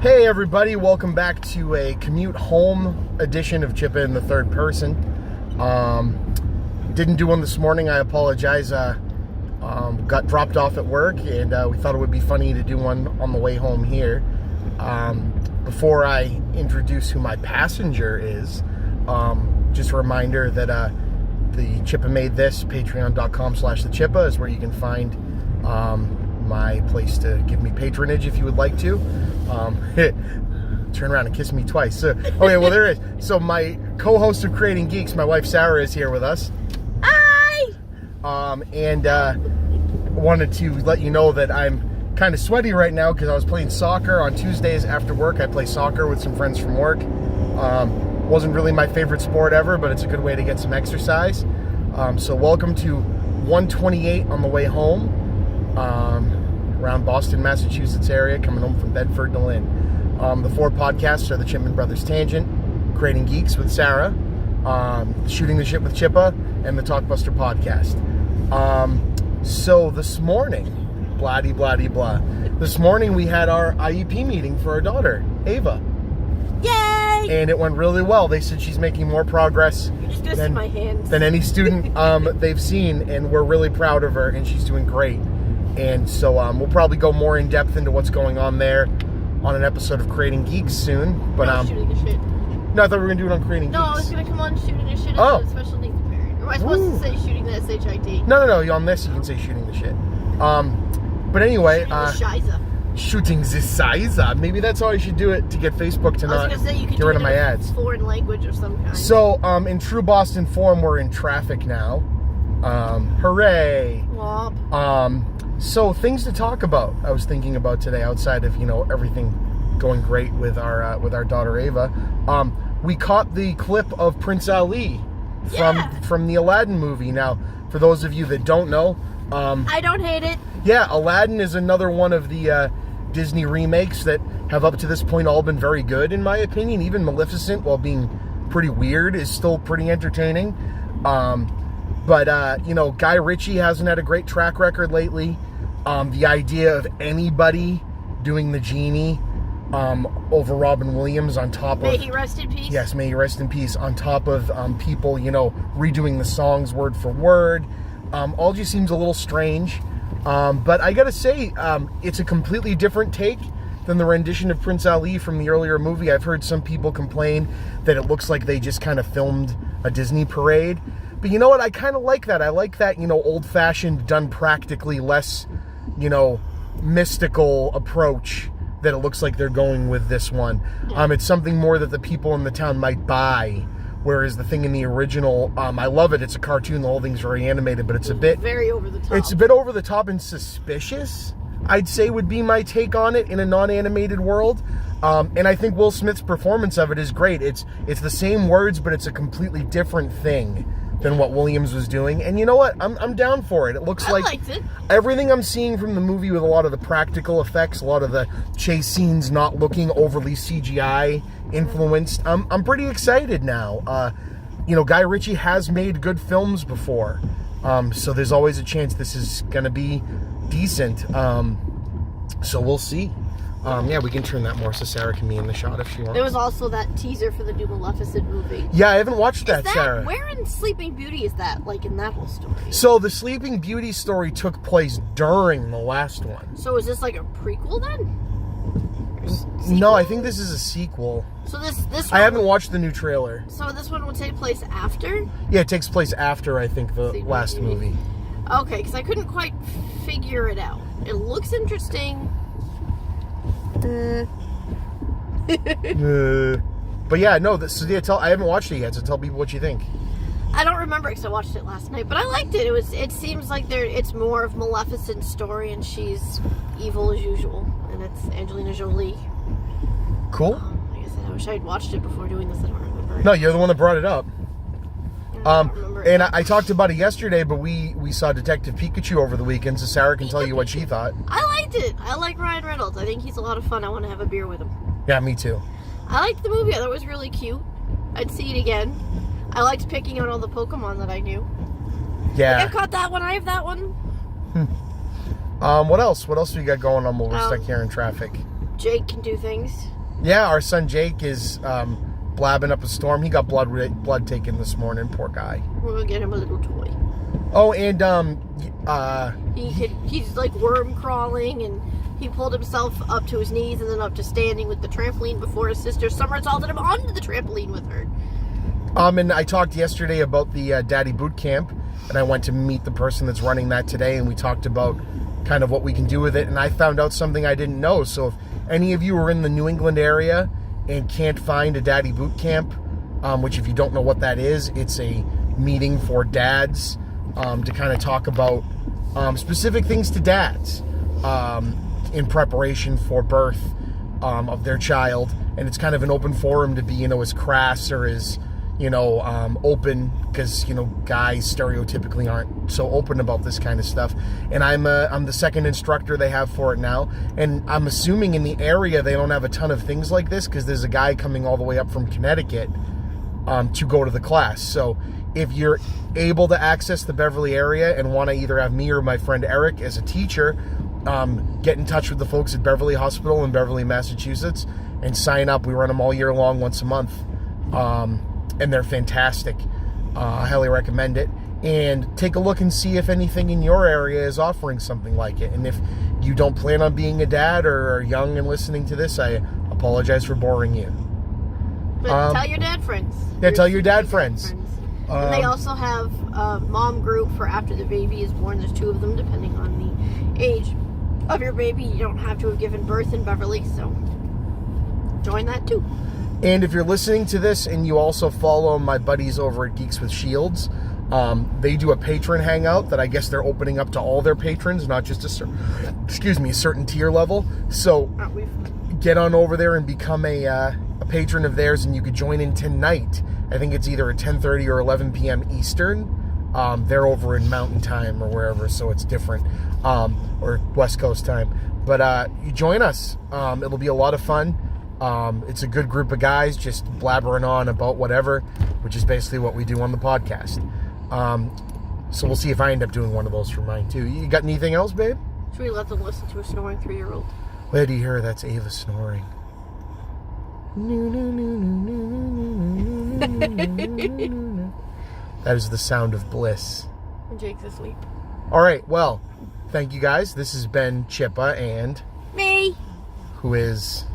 Hey everybody, welcome back to a commute home edition of Chippa in the third person. Didn't do one this morning, I apologize. Got dropped off at work and we thought it would be funny to do one on the way home here. Before I introduce who my passenger is, just a reminder that the Chippa Made This, patreon.com/thechippa is where you can find my place to give me patronage if you would like to. Turn around and kiss me twice. So, okay, well there is. So my co-host of Creating Geeks, my wife Sarah, is here with us. Hi! And wanted to let you know that I'm kind of sweaty right now because I was playing soccer on Tuesdays after work. I play soccer with some friends from work. Wasn't really my favorite sport ever, but it's a good way to get some exercise. So welcome to 128 on the way home. Around Boston, Massachusetts area, coming home from Bedford to Lynn. The four podcasts are the Chipman Brothers Tangent, Creating Geeks with Sarah, Shooting the Shit with Chippa, and the Talkbuster podcast. So this morning, blah-de-blah-de-blah. This morning we had our IEP meeting for our daughter, Ava. Yay! And it went really well. They said she's making more progress than any student they've seen, and we're really proud of her, and she's doing great. And so we'll probably go more in depth into what's going on there on an episode of Creating Geeks soon. But shooting the shit. No, I thought we were gonna do it on Creating Geeks. No, I was gonna come on shooting the shit Oh. as a special needs parent. Or am I supposed to say shooting the SHIT? No. On this you can say shooting the shit. But anyway, shooting the shiza. Maybe that's how I should do it to get Facebook to not I was gonna say you could get do rid it of my in ads. a foreign language or some kind. So, in true Boston form, we're in traffic now. Hooray! Womp. So things to talk about. I was thinking about today, outside of everything going great with our daughter Ava. We caught the clip of Prince Ali from the Aladdin movie. Now, for those of you that don't know, I don't hate it. Yeah, Aladdin is another one of the Disney remakes that have up to this point all been very good, in my opinion. Even Maleficent, while being pretty weird, is still pretty entertaining. But Guy Ritchie hasn't had a great track record lately. The idea of anybody doing the genie over Robin Williams on top of... May he rest in peace? Yes, may he rest in peace. On top of people, redoing the songs word for word. All just seems a little strange. But I gotta say, it's a completely different take than the rendition of Prince Ali from the earlier movie. I've heard some people complain that it looks like they just kind of filmed a Disney parade. But you know what? I kind of like that. I like that, old-fashioned, done practically, less, mystical approach that it looks like they're going with this one. It's something more that the people in the town might buy. Whereas the thing in the original, I love it. It's a cartoon. The whole thing's very animated, but it's a bit... very over the top. It's a bit over the top and suspicious, I'd say, would be my take on it in a non-animated world. And I think Will Smith's performance of it is great. It's the same words, but it's a completely different thing than what Williams was doing. And you know what? I'm down for it. It looks like... I liked it. Everything I'm seeing from the movie with a lot of the practical effects, a lot of the chase scenes not looking overly CGI influenced. I'm pretty excited now. Guy Ritchie has made good films before. So there's always a chance this is going to be decent. So we'll see. We can turn that more so Sarah can be in the shot if she wants. There was also that teaser for the new Maleficent movie. Yeah, I haven't watched that, Sarah. Where in Sleeping Beauty is that, like, in that whole story? So the Sleeping Beauty story took place during the last one. So is this like a prequel then? No, I think this is a sequel. So this I haven't watched the new trailer. So this one will take place after? Yeah, it takes place after, I think, the last movie. Okay, because I couldn't quite figure it out. It looks interesting. But yeah, no. I haven't watched it yet, so tell people what you think. I don't remember because I watched it last night, but I liked it. It seems like it's more of Maleficent's story, and she's evil as usual, and it's Angelina Jolie. Cool. Like I said, I wish I'd watched it before doing this. I don't remember. No, you're the one that brought it up. And I talked about it yesterday, but we saw Detective Pikachu over the weekend, so Sarah can tell you what she thought. I liked it. I like Ryan Reynolds. I think he's a lot of fun. I want to have a beer with him. Yeah, me too. I liked the movie. I thought it was really cute. I'd see it again. I liked picking out all the Pokemon that I knew. Yeah. Like, I caught that one. I have that one. What else? What else we got going on while we're stuck here in traffic? Jake can do things. Yeah, our son Jake is blabbing up a storm. He got blood taken this morning. Poor guy. We're gonna get him a little toy. Oh, and he's like worm crawling, and he pulled himself up to his knees and then up to standing with the trampoline before his sister somersaulted him onto the trampoline with her. And I talked yesterday about the Daddy Boot Camp, and I went to meet the person that's running that today, and we talked about kind of what we can do with it, and I found out something I didn't know. So if any of you are in the New England area and can't find a Daddy Boot Camp, which if you don't know what that is, it's a meeting for dads to kind of talk about specific things to dads in preparation for birth of their child, and it's kind of an open forum to be, as crass or as open, because guys stereotypically aren't so open about this kind of stuff. And I'm the second instructor they have for it now, and I'm assuming in the area they don't have a ton of things like this, because there's a guy coming all the way up from Connecticut to go to the class. So if you're able to access the Beverly area and want to either have me or my friend Eric as a teacher, get in touch with the folks at Beverly Hospital in Beverly, Massachusetts, and sign up. We run them all year long, once a month. And they're fantastic. I highly recommend it. And take a look and see if anything in your area is offering something like it. And if you don't plan on being a dad or are young and listening to this, I apologize for boring you. But tell your dad friends. Yeah, tell your dad friends. And they also have a mom group for after the baby is born. There's 2 of them, depending on the age of your baby. You don't have to have given birth in Beverly, so join that too. And if you're listening to this and you also follow my buddies over at Geeks with Shields, they do a patron hangout that I guess they're opening up to all their patrons, not just a certain tier level. So get on over there and become a patron of theirs, and you could join in tonight. I think it's either at 10:30 or 11 p.m. Eastern. They're over in Mountain Time or wherever, so it's different, or West Coast time. But you join us. It'll be a lot of fun. It's a good group of guys just blabbering on about whatever, which is basically what we do on the podcast. So we'll see if I end up doing one of those for mine too. You got anything else, babe? Should we let them listen to a snoring 3-year-old? Where do you hear? That's Ava snoring. That is the sound of bliss. And Jake's asleep. All right, well, thank you guys. This has been Chippa and... Me. Who is...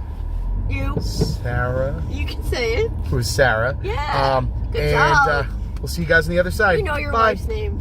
You. Sarah. You can say it. Who is Sarah. Yeah. Good and job. We'll see you guys on the other side. You know your Bye. wife's name.